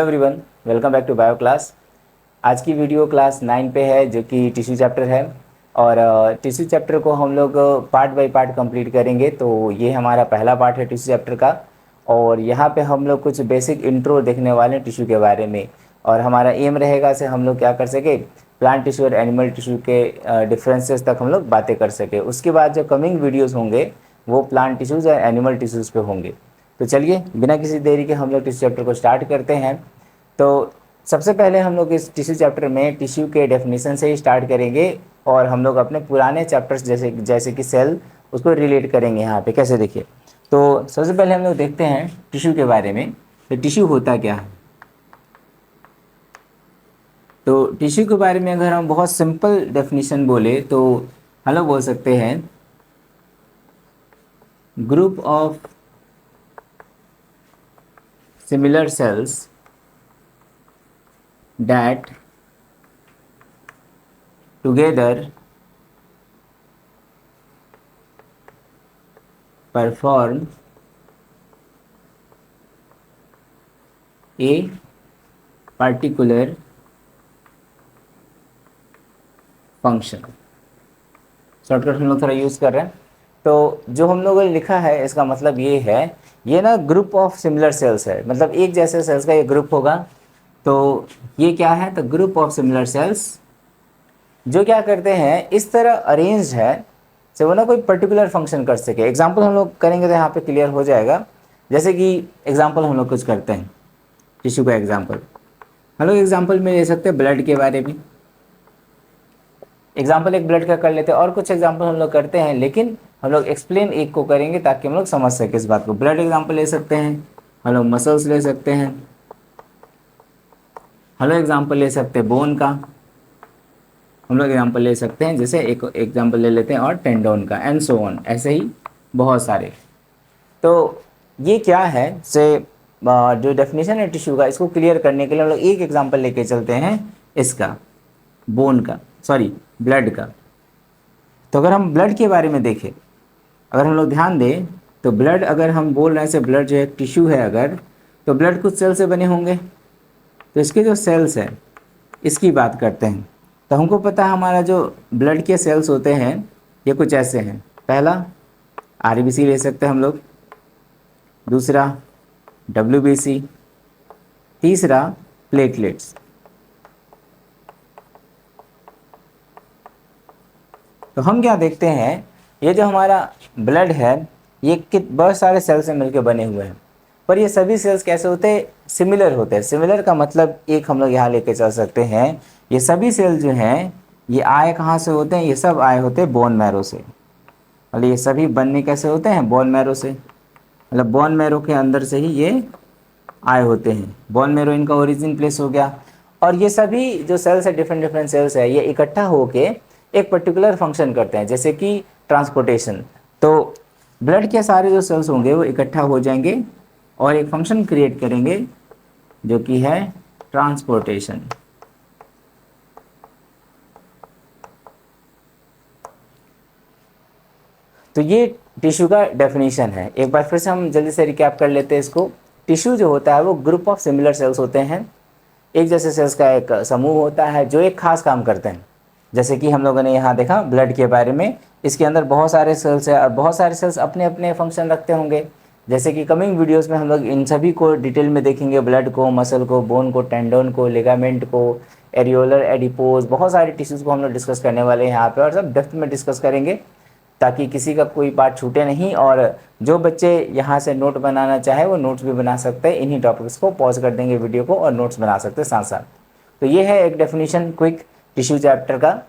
Hello everyone, welcome back to bio class. आज की video class 9 पे है जो कि टिश्यू चैप्टर है। और टिश्यू चैप्टर को हम लोग पार्ट बाय पार्ट कंप्लीट करेंगे। तो ये हमारा पहला पार्ट है टिश्यू चैप्टर का। और यहाँ पे हम लोग कुछ बेसिक इंट्रो देखने वाले हैं टिश्यू के बारे में। और हमारा एम रहेगा से हम लोग क्या कर सके, प्लांट टिश्यू और एनिमल टिश्यू के डिफरेंसेस तक हम लोग बातें कर सके। उसके बाद जो कमिंग वीडियोज़ होंगे वो प्लांट टिश्यूज़ और एनिमल टिश्यूज़ पे होंगे। तो चलिए बिना किसी देरी के हम लोग टिश्यू चैप्टर को स्टार्ट करते हैं। तो सबसे पहले हम लोग इस टिश्यू चैप्टर में टिश्यू के डेफिनेशन से ही स्टार्ट करेंगे। और हम लोग अपने पुराने चैप्टर्स जैसे जैसे कि सेल उसको रिलेट करेंगे यहाँ पे कैसे, देखिए। तो सबसे पहले हम लोग देखते हैं टिश्यू के बारे में। तो टिश्यू होता क्या है। तो टिश्यू के बारे में अगर हम बहुत सिंपल डेफिनेशन बोले तो हम लोग बोल सकते हैं group of similar sales that together perform a particular function। Shortcut हम लोग थोड़ा यूज़ कर रहे हैं। तो जो हम लोगों ने लिखा है इसका मतलब ये है, ये ना ग्रुप ऑफ सिमिलर सेल्स है, मतलब एक जैसे सेल्स का ये ग्रुप होगा। तो ये क्या है, तो ग्रुप ऑफ सिमिलर सेल्स जो क्या करते हैं इस तरह अरेंज्ड है से वो ना कोई पर्टिकुलर फंक्शन कर सके। एग्जाम्पल हम लोग करेंगे तो यहाँ पे क्लियर हो जाएगा। जैसे कि एग्जाम्पल हम लोग कुछ करते हैं टिश्यू का एग्जाम्पल। हम लोग एग्जाम्पल में ले सकते हैं ब्लड के बारे में। एग्जाम्पल एक ब्लड का कर लेते हैं और कुछ एग्जाम्पल हम लोग करते हैं, लेकिन हम लोग एक्सप्लेन एक को करेंगे ताकि हम लोग समझ सके इस बात को। ब्लड एग्जाम्पल ले सकते हैं, हम लोग मसल्स ले सकते हैं, हम लोग एग्जाम्पल ले सकते हैं बोन का, हम लोग एग्जाम्पल ले सकते हैं जैसे एक एग्जाम्पल ले लेते हैं और टेंडोन का, एंड सो ऑन, ऐसे ही बहुत सारे। तो ये क्या है से जो डेफिनेशन है टिश्यू का, इसको क्लियर करने के लिए हम लोग एक एग्जांपल लेके चलते हैं इसका, बोन का, सॉरी ब्लड का। तो अगर हम ब्लड के बारे में देखें, अगर हम लोग ध्यान दें तो ब्लड, अगर हम बोल रहे हैं से ब्लड जो है टिश्यू है अगर, तो ब्लड कुछ सेल से बने होंगे। तो इसके जो सेल्स हैं इसकी बात करते हैं। तो हमको पता है हमारा जो ब्लड के सेल्स होते हैं ये कुछ ऐसे हैं। पहला आरबीसी ले सकते हैं हम लोग, दूसरा डब्ल्यूबीसी, तीसरा प्लेटलेट्स। तो हम क्या देखते हैं, ये जो हमारा ब्लड है ये बहुत सारे सेल से मिलकर बने हुए हैं। पर ये सभी सेल्स कैसे होते हैं, सिमिलर होते हैं। सिमिलर का मतलब एक हम लोग यहाँ लेके चल सकते हैं, ये सभी सेल जो हैं ये आए कहाँ से होते हैं, ये सब आए होते हैं बोन मैरो से। मतलब ये सभी बनने कैसे होते हैं, बोन मैरो से। मतलब बोन मैरो के अंदर से ही ये आए होते हैं। बोन मैरो इनका ओरिजिन प्लेस हो गया। और ये सभी जो सेल्स है, डिफरेंट डिफरेंट सेल्स है, ये इकट्ठा होके एक पर्टिकुलर फंक्शन करते हैं जैसे कि ट्रांसपोर्टेशन। तो ब्लड के सारे जो सेल्स होंगे वो इकट्ठा हो जाएंगे और एक फंक्शन क्रिएट करेंगे जो कि है ट्रांसपोर्टेशन। तो ये टिश्यू का डेफिनेशन है। एक बार फिर से हम जल्दी से रिकैप कर लेते हैं इसको। टिश्यू जो होता है वो ग्रुप ऑफ सिमिलर सेल्स होते हैं। एक जैसे सेल्स का एक समूह होता है जो एक खास काम करते हैं। जैसे कि हम लोगों ने यहाँ देखा ब्लड के बारे में, इसके अंदर बहुत सारे सेल्स है और बहुत सारे सेल्स अपने अपने फंक्शन रखते होंगे। जैसे कि कमिंग वीडियोस में हम लोग इन सभी को डिटेल में देखेंगे, ब्लड को, मसल को, बोन को, टेंडोन को, लिगामेंट को, एरियोलर, एडिपोज, बहुत सारे टिश्यूज़ को हम लोग डिस्कस करने वाले हैं यहाँ पे और सब डेप्थ में डिस्कस करेंगे ताकि किसी का कोई पार्ट छूटे नहीं। और जो बच्चे यहाँ से नोट बनाना चाहे वो नोट्स भी बना सकते हैं, इन्हीं टॉपिक्स को पॉज कर देंगे वीडियो को और नोट्स बना सकते हैं साथ साथ। तो ये है एक डेफिनेशन क्विक टिश्यू चैप्टर का।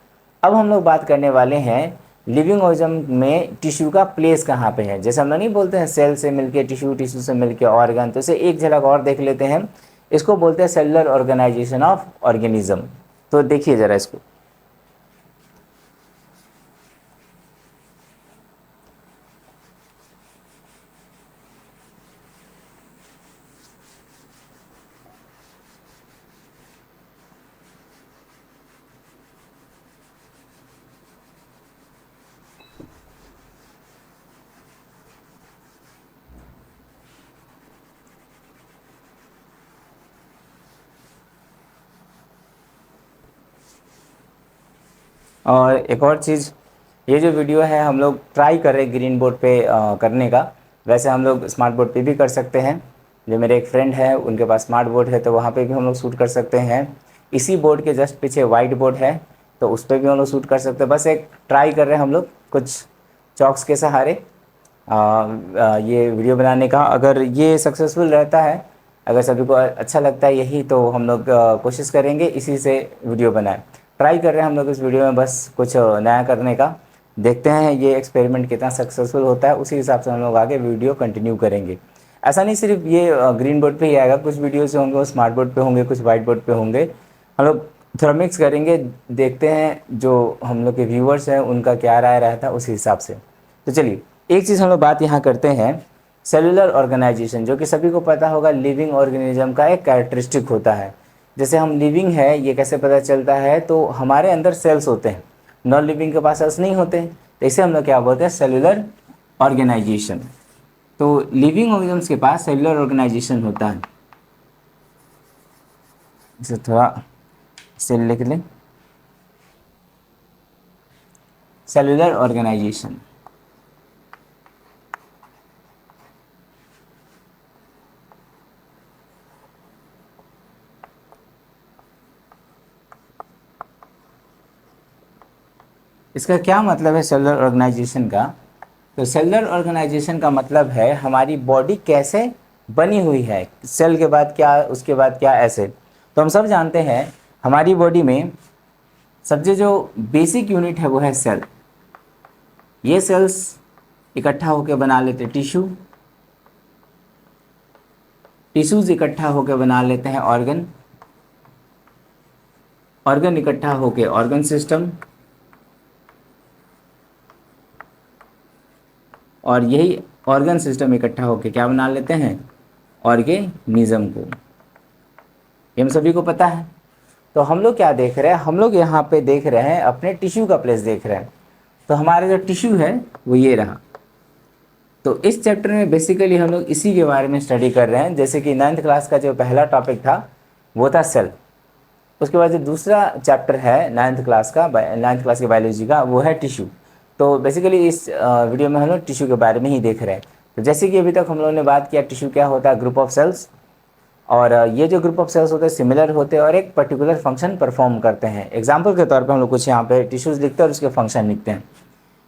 अब हम लोग बात करने वाले हैं लिविंग ऑर्गेनिज्म में टिश्यू का प्लेस कहाँ पे है। जैसे हम लोग नहीं बोलते हैं सेल से मिलके टिश्यू, टिश्यू से मिलके ऑर्गन, तो इसे एक झलक और देख लेते हैं। इसको बोलते हैं सेलुलर ऑर्गेनाइजेशन ऑफ ऑर्गेनिज्म। तो देखिए ज़रा इसको। और एक और चीज़, ये जो वीडियो है हम लोग ट्राई कर रहे हैं ग्रीन बोर्ड पे करने का। वैसे हम लोग स्मार्ट बोर्ड पे भी कर सकते हैं। जो मेरे एक फ्रेंड है उनके पास स्मार्ट बोर्ड है तो वहाँ पे भी हम लोग शूट कर सकते हैं। इसी बोर्ड के जस्ट पीछे वाइट बोर्ड है तो उस पर भी हम लोग शूट कर सकते हैं। बस एक ट्राई कर रहे हैं हम लोग कुछ चॉक्स के सहारे ये वीडियो बनाने का। अगर ये सक्सेसफुल रहता है, अगर सभी को अच्छा लगता है यही, तो हम लोग कोशिश करेंगे इसी से वीडियो बनाएं। ट्राई कर रहे हैं हम लोग इस वीडियो में बस कुछ नया करने का। देखते हैं ये एक्सपेरिमेंट कितना सक्सेसफुल होता है, उसी हिसाब से हम लोग आगे वीडियो कंटिन्यू करेंगे। ऐसा नहीं सिर्फ ये ग्रीन बोर्ड पे ही आएगा, कुछ वीडियोस होंगे वो स्मार्ट बोर्ड पे होंगे, कुछ वाइट बोर्ड पे होंगे। हम लोग थोड़ा मिक्स करेंगे, देखते हैं जो हम लोग के व्यूवर्स हैं उनका क्या राय रहता है उसी हिसाब से। तो चलिए एक चीज़ हम लोग बात यहाँ करते हैं, सेलुलर ऑर्गेनाइजेशन, जो कि सभी को पता होगा लिविंग ऑर्गेनिज्म का एक कैरेक्टरिस्टिक होता है। जैसे हम लिविंग है ये कैसे पता चलता है, तो हमारे अंदर सेल्स होते हैं, नॉन लिविंग के पास सेल्स नहीं होते, तो इसे हम लोग क्या बोलते हैं, सेलुलर ऑर्गेनाइजेशन। तो लिविंग ऑर्गेनिज्म्स के पास सेलुलर ऑर्गेनाइजेशन होता है। इसे थोड़ा सेल लिख लें, सेलुलर ऑर्गेनाइजेशन। इसका क्या मतलब है सेलुलर ऑर्गेनाइजेशन का? तो सेलुलर ऑर्गेनाइजेशन का मतलब है हमारी बॉडी कैसे बनी हुई है, सेल के बाद क्या, उसके बाद क्या, ऐसे। तो हम सब जानते हैं हमारी बॉडी में सबसे जो बेसिक यूनिट है वो है सेल। ये सेल्स इकट्ठा होकर बना लेते टिश्यू, टिश्यूज इकट्ठा होकर बना लेते हैं ऑर्गन, ऑर्गन इकट्ठा होकर ऑर्गन सिस्टम, और यही ऑर्गन सिस्टम इकट्ठा होकर क्या बना लेते हैं, ऑर्गेनिज्म को। ये हम सभी को पता है। तो हम लोग क्या देख रहे हैं, हम लोग यहाँ पे देख रहे हैं अपने टिश्यू का प्लेस देख रहे हैं। तो हमारा जो टिश्यू है वो ये रहा। तो इस चैप्टर में बेसिकली हम लोग इसी के बारे में स्टडी कर रहे हैं। जैसे कि 9th क्लास का जो पहला टॉपिक था वो था सेल, उसके बाद जो दूसरा चैप्टर है 9th क्लास का, 9th क्लास की बायोलॉजी का, वो है टिश्यू। तो बेसिकली इस वीडियो में हम लोग टिश्यू के बारे में ही देख रहे हैं। तो जैसे कि अभी तक हम लोगों ने बात किया टिश्यू क्या होता है, ग्रुप ऑफ सेल्स, और ये जो ग्रुप ऑफ सेल्स होते हैं सिमिलर होते हैं और एक पर्टिकुलर फंक्शन परफॉर्म करते हैं। एग्जाम्पल के तौर पर हम लोग कुछ यहाँ पे टिश्यूज़ लिखते हैं और उसके फंक्शन लिखते हैं।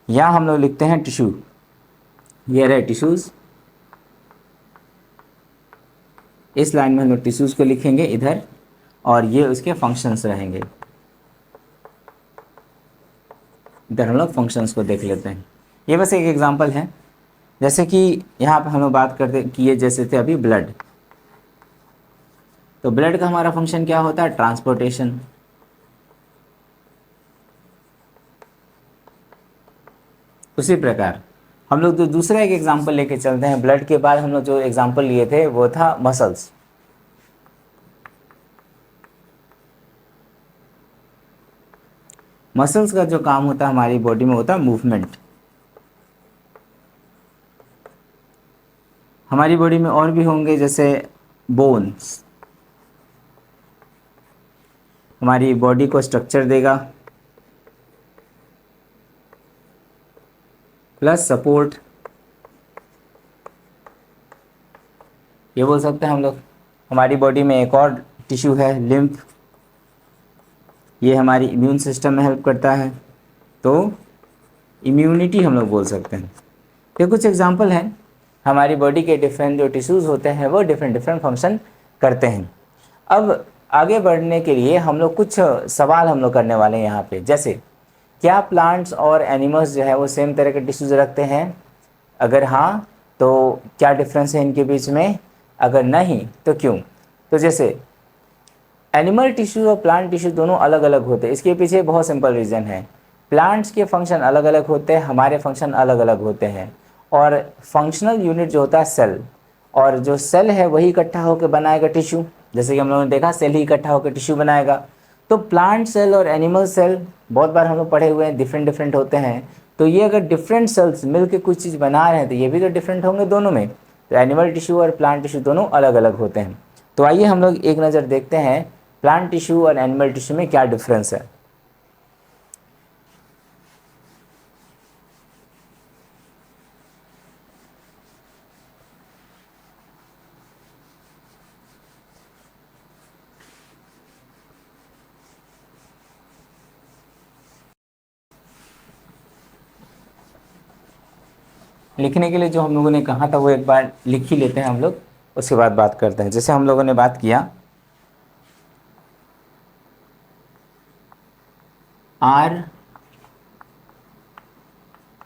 यहाँ हम लोग लिखते हैं टिश्यू, ये रहे टिश्यूज़, इस लाइन में हम लोग टिश्यूज़ को लिखेंगे इधर, और ये उसके फंक्शंस रहेंगे। इधर हम लोग फंक्शंस को देख लेते हैं। ये बस एक एग्जांपल है। जैसे कि यहाँ पे हम लोग बात करते किए जैसे थे अभी ब्लड, तो ब्लड का हमारा फंक्शन क्या होता है, ट्रांसपोर्टेशन। उसी प्रकार हम लोग जो दूसरा एक एग्जांपल लेके चलते हैं, ब्लड के बाद हम लोग जो एग्जांपल लिए थे वो था मसल्स। मसल्स का जो काम होता है हमारी बॉडी में होता है मूवमेंट। हमारी बॉडी में और भी होंगे जैसे बोन्स, हमारी बॉडी को स्ट्रक्चर देगा, प्लस सपोर्ट, ये बोल सकते हैं हम लोग। हमारी बॉडी में एक और टिश्यू है लिम्फ, ये हमारी इम्यून सिस्टम में हेल्प करता है, तो इम्यूनिटी हम लोग बोल सकते हैं। ये कुछ एग्जांपल हैं। हमारी बॉडी के डिफरेंट जो टिश्यूज़ होते हैं वो डिफरेंट डिफरेंट फंक्शन करते हैं। अब आगे बढ़ने के लिए हम लोग कुछ सवाल हम लोग करने वाले हैं यहाँ पे। जैसे क्या प्लांट्स और एनिमल्स जो है वो सेम तरह के टिश्यूज़ रखते हैं? अगर हाँ तो क्या डिफरेंस है इनके बीच में? अगर नहीं तो क्यों? तो जैसे एनिमल टिश्यू और प्लांट टिश्यू दोनों अलग अलग होते हैं। इसके पीछे बहुत सिंपल रीज़न है, प्लांट्स के फंक्शन अलग अलग होते हैं, हमारे फंक्शन अलग अलग होते हैं। और फंक्शनल यूनिट जो होता है सेल, और जो सेल है वही इकट्ठा होकर बनाएगा टिश्यू। जैसे कि हम लोगों ने देखा सेल ही इकट्ठा होकर टिश्यू बनाएगा। तो प्लांट सेल और एनिमल सेल बहुत बार हम लोग पढ़े हुए हैं डिफरेंट डिफरेंट होते हैं। तो ये अगर डिफरेंट सेल्स मिलकर कुछ चीज़ बना रहे हैं तो ये भी तो डिफरेंट होंगे दोनों में। तो एनिमल टिश्यू और प्लांट टिश्यू दोनों अलग अलग होते हैं। तो आइए हम लोग एक नज़र देखते हैं प्लांट टिश्यू और एनिमल टिश्यू में क्या डिफरेंस है। लिखने के लिए जो हम लोगों ने कहा था वो एक बार लिख ही लेते हैं हम लोग, उसके बाद बात करते हैं। जैसे हम लोगों ने बात किया आर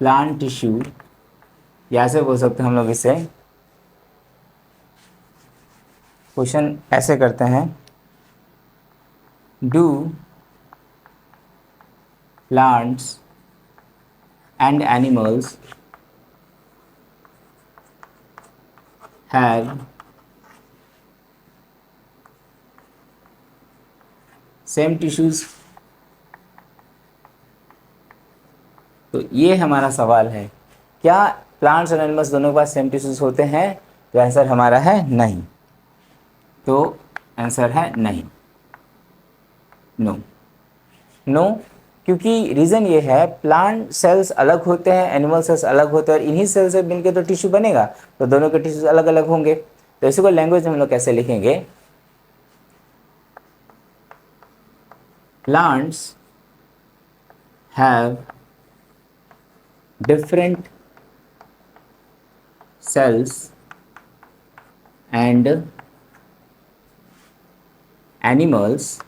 प्लांट टिश्यू, या ऐसे बोल सकते हैं हम लोग इसे, क्वेश्चन ऐसे करते हैं, do plants and animals have same tissues. तो ये हमारा सवाल है, क्या प्लांट्स और एनिमल्स दोनों के पास सेम टिश्यूज होते हैं? तो आंसर हमारा है नहीं। तो आंसर है नहीं, नो। नो, क्योंकि रीज़न ये है, प्लांट सेल्स अलग होते हैं, एनिमल सेल्स अलग होते हैं, और इन्हीं सेल्स से मिलकर तो टिश्यू बनेगा, तो दोनों के टिश्यूज अलग अलग होंगे। तो इसी को लैंग्वेज में हम लोग कैसे लिखेंगे, plants have different cells and animals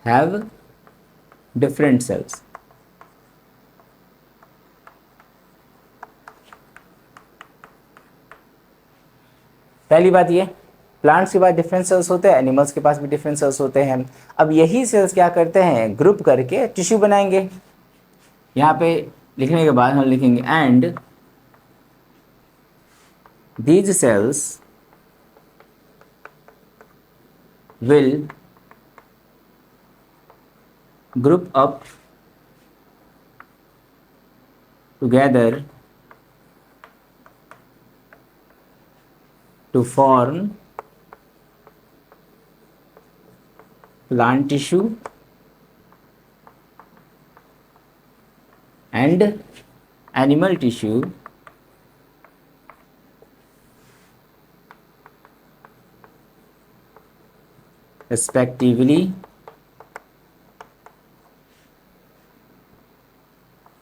have different cells. पहली बात ये, प्लांट्स के पास डिफरेंट सेल्स होते हैं, एनिमल्स के पास भी डिफरेंट सेल्स होते हैं। अब यही सेल्स क्या करते हैं, ग्रुप करके टिश्यू बनाएंगे। यहाँ पे लिखने के बाद हम लिखेंगे and these cells will group up together to form plant tissue and animal tissue respectively,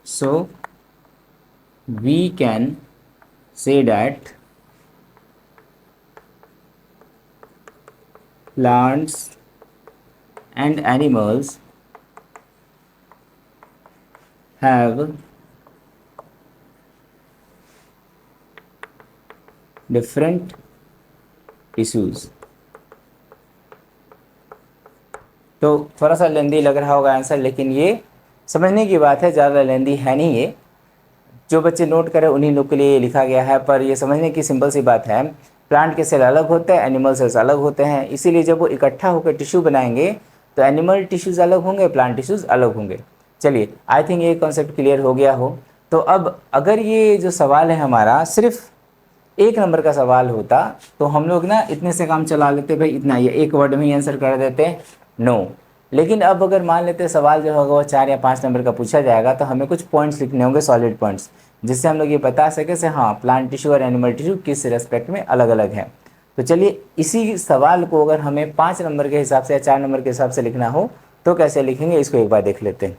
so we can say that plants and animals have different tissues। तो थोड़ा सा लेंदी लग रहा होगा आंसर, लेकिन ये समझने की बात है, ज़्यादा लेंदी है नहीं ये। जो बच्चे नोट करें उन्हीं लोग के लिए लिखा गया है, पर ये समझने की सिंपल सी बात है। प्लांट के सेल अलग होते हैं, एनिमल सेल्स अलग होते हैं, इसीलिए जब वो इकट्ठा होकर टिश्यू बनाएंगे तो एनिमल टिश्यूज़ अलग होंगे, प्लांट टिश्यूज़ अलग होंगे। चलिए, आई थिंक ये कॉन्सेप्ट क्लियर हो गया हो। तो अब अगर ये जो सवाल है हमारा सिर्फ एक नंबर का सवाल होता तो हम लोग ना इतने से काम चला लेते, भाई इतना, ये एक वर्ड में ही आंसर कर देते, नो। लेकिन अब अगर मान लेते सवाल जो होगा वो 4 या 5 नंबर का पूछा जाएगा, तो हमें कुछ पॉइंट्स लिखने होंगे, सॉलिड पॉइंट्स, जिससे हम लोग ये बता सके से हाँ प्लांट टिश्यू और एनिमल टिश्यू किस रेस्पेक्ट में अलग अलग है। तो चलिए, इसी सवाल को अगर हमें 5 नंबर के हिसाब से या 4 नंबर के हिसाब से लिखना हो तो कैसे लिखेंगे, इसको एक बार देख लेते हैं।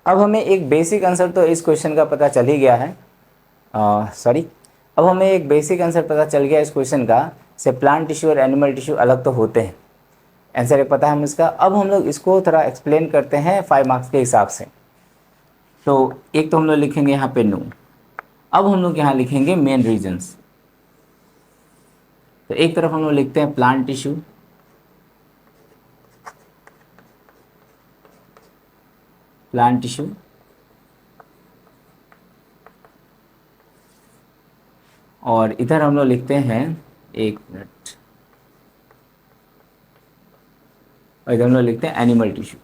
अब हमें एक बेसिक आंसर तो इस क्वेश्चन का पता चल ही गया है, सॉरी, अब हमें एक बेसिक आंसर पता चल गया इस क्वेश्चन का, से प्लांट टिश्यू और एनिमल टिश्यू अलग तो होते हैं, आंसर ये पता है हम इसका। अब हम लोग इसको थोड़ा एक्सप्लेन करते हैं 5 मार्क्स के हिसाब से। तो एक तो हम लोग लिखेंगे यहाँ पे नो, अब हम लोग यहाँ लिखेंगे मेन रीजंस। तो एक तरफ हम लोग लिखते हैं प्लांट टिश्यू, प्लांट टिश्यू, और इधर हम लोग लिखते हैं, एक मिनट, और इधर हम लोग लिखते हैं एनिमल टिश्यू।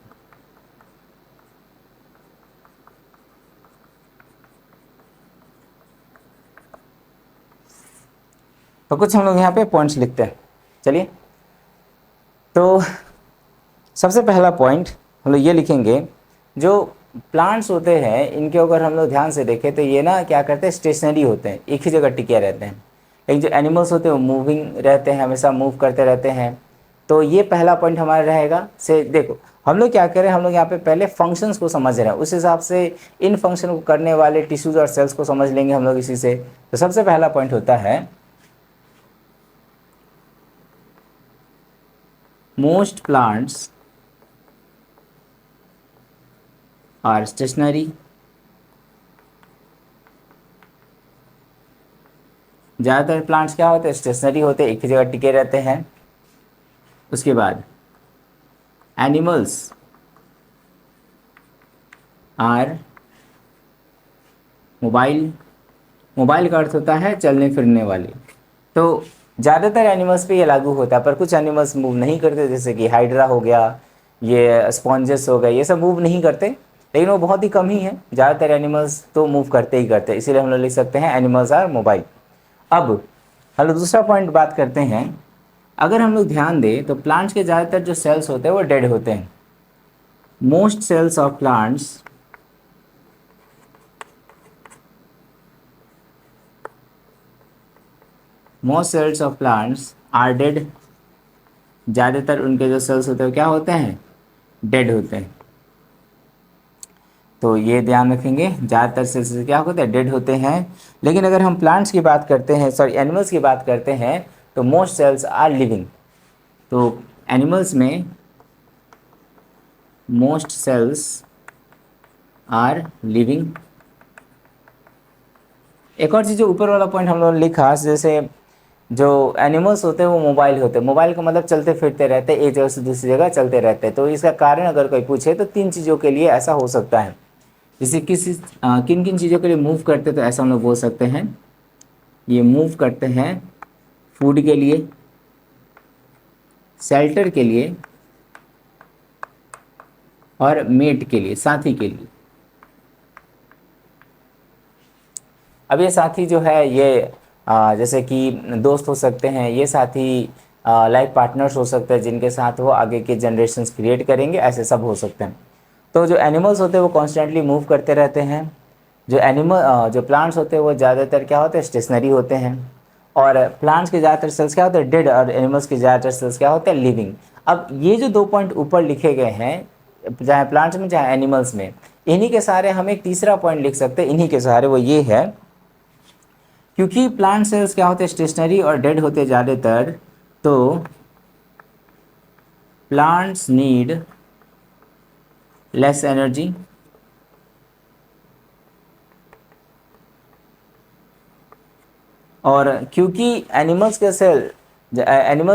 तो कुछ हम लोग यहाँ पे पॉइंट्स लिखते हैं। चलिए, तो सबसे पहला पॉइंट हम लोग ये लिखेंगे, जो प्लांट्स होते हैं इनके अगर हम लोग ध्यान से देखें तो ये ना क्या करते हैं, स्टेशनरी होते हैं, एक ही जगह टिके रहते हैं। लेकिन जो एनिमल्स होते हैं वो मूविंग रहते हैं, हमेशा मूव करते रहते हैं। तो ये पहला पॉइंट हमारा रहेगा। से देखो हम लोग क्या करें, हम लोग यहाँ पे पहले फंक्शंस को समझ रहे हैं, उस हिसाब से इन फंक्शन को करने वाले टिश्यूज और सेल्स को समझ लेंगे हम लोग इसी से। तो सबसे पहला पॉइंट होता है, मोस्ट प्लांट्स आर स्टेशनरी। ज़्यादातर प्लांट्स क्या होते हैं, स्टेशनरी होते हैं, एक ही जगह टिके रहते हैं। उसके बाद एनिमल्स आर मोबाइल। मोबाइल का अर्थ होता है चलने फिरने वाले। तो ज़्यादातर एनिमल्स पे ये लागू होता है, पर कुछ एनिमल्स मूव नहीं करते, जैसे कि हाइड्रा हो गया, ये स्पॉन्जेस हो गए, ये सब मूव नहीं करते, लेकिन वो बहुत ही कम ही है। ज़्यादातर एनिमल्स तो मूव करते ही करते हैं, इसीलिए हम लोग लिख सकते हैं एनिमल्स आर मोबाइल। अब हम लोग दूसरा पॉइंट बात करते हैं। अगर हम लोग ध्यान दें तो प्लांट्स के ज़्यादातर जो सेल्स होते हैं वो डेड होते हैं। Most cells of plants are dead. ज़्यादातर उनके जो सेल्स होते हैं वो क्या होते हैं, डेड होते हैं। तो ये ध्यान रखेंगे, ज़्यादातर सेल्स क्या होते हैं, डेड होते हैं। लेकिन अगर हम प्लांट्स की बात करते हैं, सॉरी एनिमल्स की बात करते हैं, तो मोस्ट सेल्स आर लिविंग। तो एनिमल्स में मोस्ट सेल्स आर लिविंग। एक और चीज़, जो ऊपर वाला पॉइंट हम लोगों ने लिखा, जैसे जो एनिमल्स होते हैं वो मोबाइल होते हैं। मोबाइल का मतलब चलते फिरते रहते हैं, एक जगह से दूसरी जगह चलते रहते हैं। तो इसका कारण अगर कोई पूछे तो 3 चीज़ों के लिए ऐसा हो सकता है। जैसे किन किन चीज़ों के लिए मूव करते, तो ऐसा हम लोग बोल सकते हैं, ये मूव करते हैं फूड के लिए, शेल्टर के लिए और मेट के लिए, साथी के लिए। अब ये साथी जो है ये जैसे कि दोस्त हो सकते हैं, ये साथी लाइफ पार्टनर्स हो सकते हैं, जिनके साथ वो आगे के जनरेशन्स क्रिएट करेंगे, ऐसे सब हो सकते हैं। तो जो एनिमल्स होते हैं वो कॉन्स्टेंटली मूव करते रहते हैं। जो प्लांट्स होते हैं वो ज़्यादातर क्या होते हैं, स्टेशनरी होते हैं। और प्लांट्स के ज़्यादातर सेल्स क्या होते हैं, डेड, और एनिमल्स के ज़्यादातर सेल्स क्या होते हैं, लिविंग। अब ये जो 2 पॉइंट ऊपर लिखे गए हैं, चाहे प्लांट्स में चाहे एनिमल्स में, इन्हीं के सहारे हम एक तीसरा पॉइंट लिख सकते हैं, इन्हीं के सहारे, वो ये है, क्योंकि प्लांट सेल्स क्या होते हैं, स्टेशनरी और डेड होते ज़्यादातर, तो प्लांट्स नीड लेस एनर्जी। और क्योंकि एनिमल्स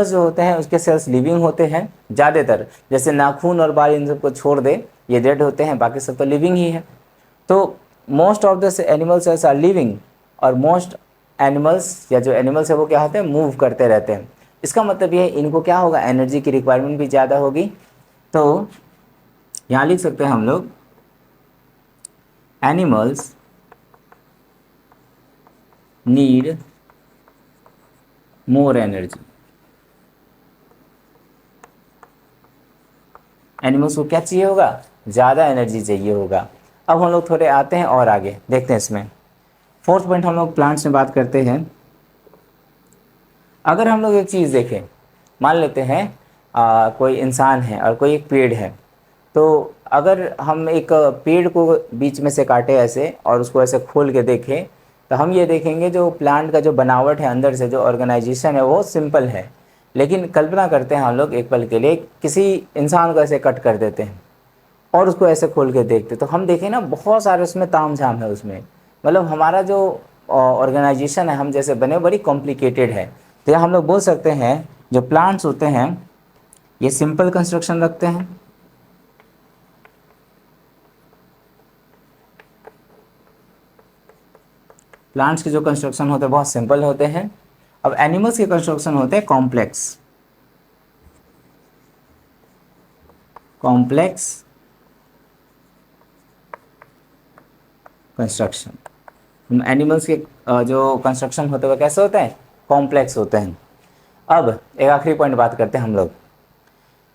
जो होते हैं उसके सेल्स लिविंग होते हैं ज़्यादातर, जैसे नाखून और बाल, इन सबको छोड़ दे, ये डेड होते हैं, बाकी सब तो लिविंग ही है। तो most of the animal cells are living, और मोस्ट एनिमल्स, या जो एनिमल्स है वो क्या होते हैं, मूव करते रहते हैं। इसका मतलब ये है इनको क्या होगा, एनर्जी की रिक्वायरमेंट भी ज़्यादा होगी। तो यहाँ लिख सकते हैं हम लोग, animals need more energy. Animals को क्या चाहिए होगा, ज़्यादा एनर्जी चाहिए होगा। अब हम लोग थोड़े आते हैं और आगे देखते हैं इसमें। 4th पॉइंट हम लोग प्लांट्स में बात करते हैं। अगर हम लोग एक चीज़ देखें, मान लेते हैं कोई इंसान है और कोई एक पेड़ है, तो अगर हम एक पेड़ को बीच में से काटे ऐसे और उसको ऐसे खोल के देखें, तो हम ये देखेंगे जो प्लांट का जो बनावट है, अंदर से जो ऑर्गेनाइजेशन है वो सिंपल है। लेकिन कल्पना करते हैं हम लोग एक पल के लिए, किसी इंसान को ऐसे कट कर देते हैं और उसको ऐसे खोल के देखते, तो हम देखें ना बहुत सारे उसमें ताम झाम है उसमें, मतलब हमारा जो ऑर्गेनाइजेशन है हम जैसे बने बड़ी कॉम्प्लिकेटेड है। तो यह हम लोग बोल सकते हैं जो प्लांट्स होते हैं ये सिंपल कंस्ट्रक्शन रखते हैं। प्लांट्स के जो कंस्ट्रक्शन होते हैं बहुत सिंपल होते हैं। अब एनिमल्स के कंस्ट्रक्शन होते हैं कॉम्प्लेक्स कंस्ट्रक्शन। एनिमल्स के जो कंस्ट्रक्शन होते हैं वो कैसे होते हैं, कॉम्प्लेक्स होते हैं। अब एक आखिरी पॉइंट बात करते हैं हम लोग।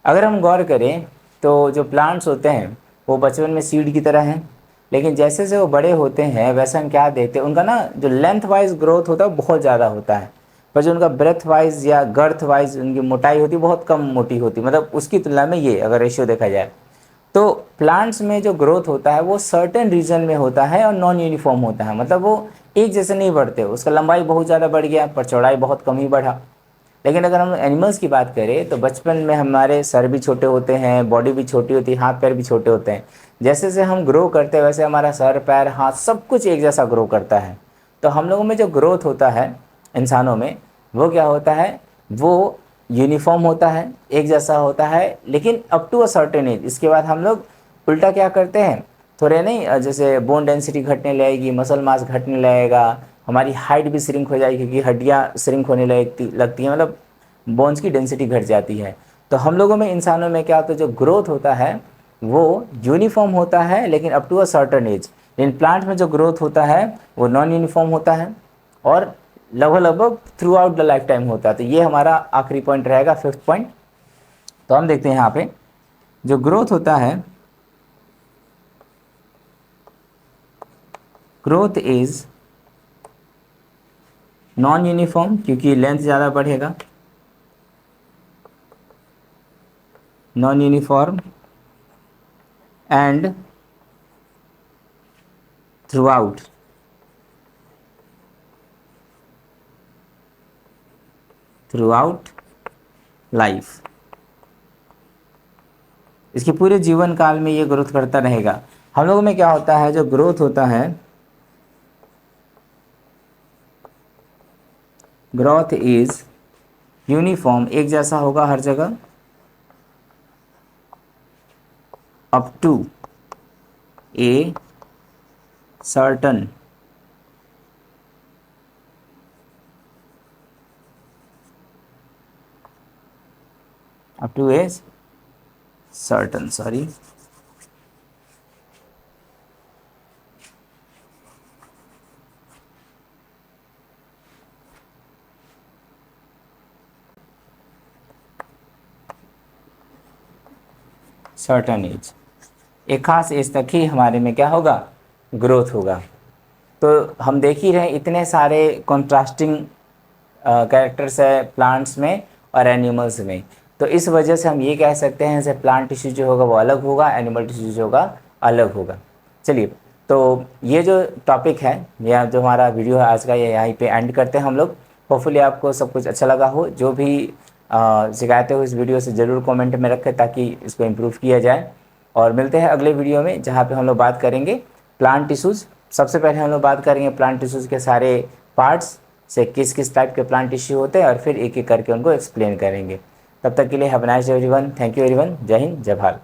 अगर हम गौर करें तो जो प्लांट्स होते हैं वो बचपन में सीड की तरह हैं, लेकिन जैसे जैसे वो बड़े होते हैं वैसे हम क्या देखते हैं, उनका ना जो लेंथ वाइज ग्रोथ होता है वो बहुत ज़्यादा होता है, पर जो उनका ब्रेथ वाइज या गर्थ वाइज उनकी मोटाई होती है बहुत कम मोटी होती है, मतलब उसकी तुलना में ये अगर रेशियो देखा जाए तो प्लांट्स में जो ग्रोथ होता है वो सर्टेन रीजन में होता है और नॉन यूनिफॉर्म होता है, मतलब वो एक जैसे नहीं बढ़ते, उसका लंबाई बहुत ज़्यादा बढ़ गया पर चौड़ाई बहुत कम ही बढ़ा। लेकिन अगर हम एनिमल्स की बात करें तो बचपन में हमारे सर भी छोटे होते हैं, बॉडी भी छोटी होती है, हाथ पैर भी छोटे होते हैं। जैसे जैसे हम ग्रो करते हैं वैसे हमारा सर पैर हाथ सब कुछ एक जैसा ग्रो करता है। तो हम लोगों में जो ग्रोथ होता है इंसानों में वो क्या होता है, वो यूनिफॉर्म होता है, एक जैसा होता है, लेकिन up to a certain age. इसके बाद हम लोग उल्टा क्या करते हैं, थोड़े नहीं जैसे बोन डेंसिटी घटने लगेगी, मसल मास घटने लगेगा, हमारी हाइट भी श्रिंक हो जाएगी क्योंकि हड्डियाँ श्रिंक होने लगती हैं, मतलब बोन्स की डेंसिटी घट जाती है। तो हम लोगों में इंसानों में क्या होता है, जो ग्रोथ होता है वो यूनिफॉर्म होता है लेकिन up to a certain age. इन प्लांट में जो ग्रोथ होता है वो नॉन यूनिफॉर्म होता है और लगभग लगभग through out the life time होता है। तो ये हमारा आखिरी पॉइंट रहेगा, फिफ्थ पॉइंट। तो हम देखते हैं यहाँ पे जो ग्रोथ होता है, ग्रोथ इज नॉन यूनिफॉर्म क्योंकि लेंथ ज़्यादा बढ़ेगा, non uniform and throughout life. इसके पूरे जीवन काल में ये ग्रोथ करता रहेगा। हम लोगों में क्या होता है, जो ग्रोथ होता है, ग्रोथ इज यूनिफॉर्म, एक जैसा होगा हर जगह, up to a certain up to a certain certain age, एक खास एज तक ही हमारे में क्या होगा, ग्रोथ होगा। तो हम देख ही रहे हैं इतने सारे कॉन्ट्रास्टिंग कैरेक्टर्स है प्लांट्स में और एनिमल्स में। तो इस वजह से हम ये कह सकते हैं जैसे प्लांट टिश्यू जो होगा वो अलग होगा, एनिमल टिश्यू जो होगा अलग होगा। चलिए, तो ये जो टॉपिक है या जो हमारा वीडियो है आज का, ये यहीं पे एंड करते हैं हम लोग। होपफुली आपको सब कुछ अच्छा लगा हो। जो भी शिकायतें हो इस वीडियो से ज़रूर कमेंट में रखें ताकि इसको इम्प्रूव किया जाए। और मिलते हैं अगले वीडियो में जहाँ पे हम लोग बात करेंगे प्लांट टिश्यूज़। सबसे पहले हम लोग बात करेंगे प्लांट टिश्यूज़ के सारे पार्ट्स से किस किस टाइप के प्लांट टिश्यू होते हैं और फिर एक एक करके उनको एक्सप्लेन करेंगे। तब तक के लिए have a nice day everyone. Thank you everyone. जय हिंद, जय भारत।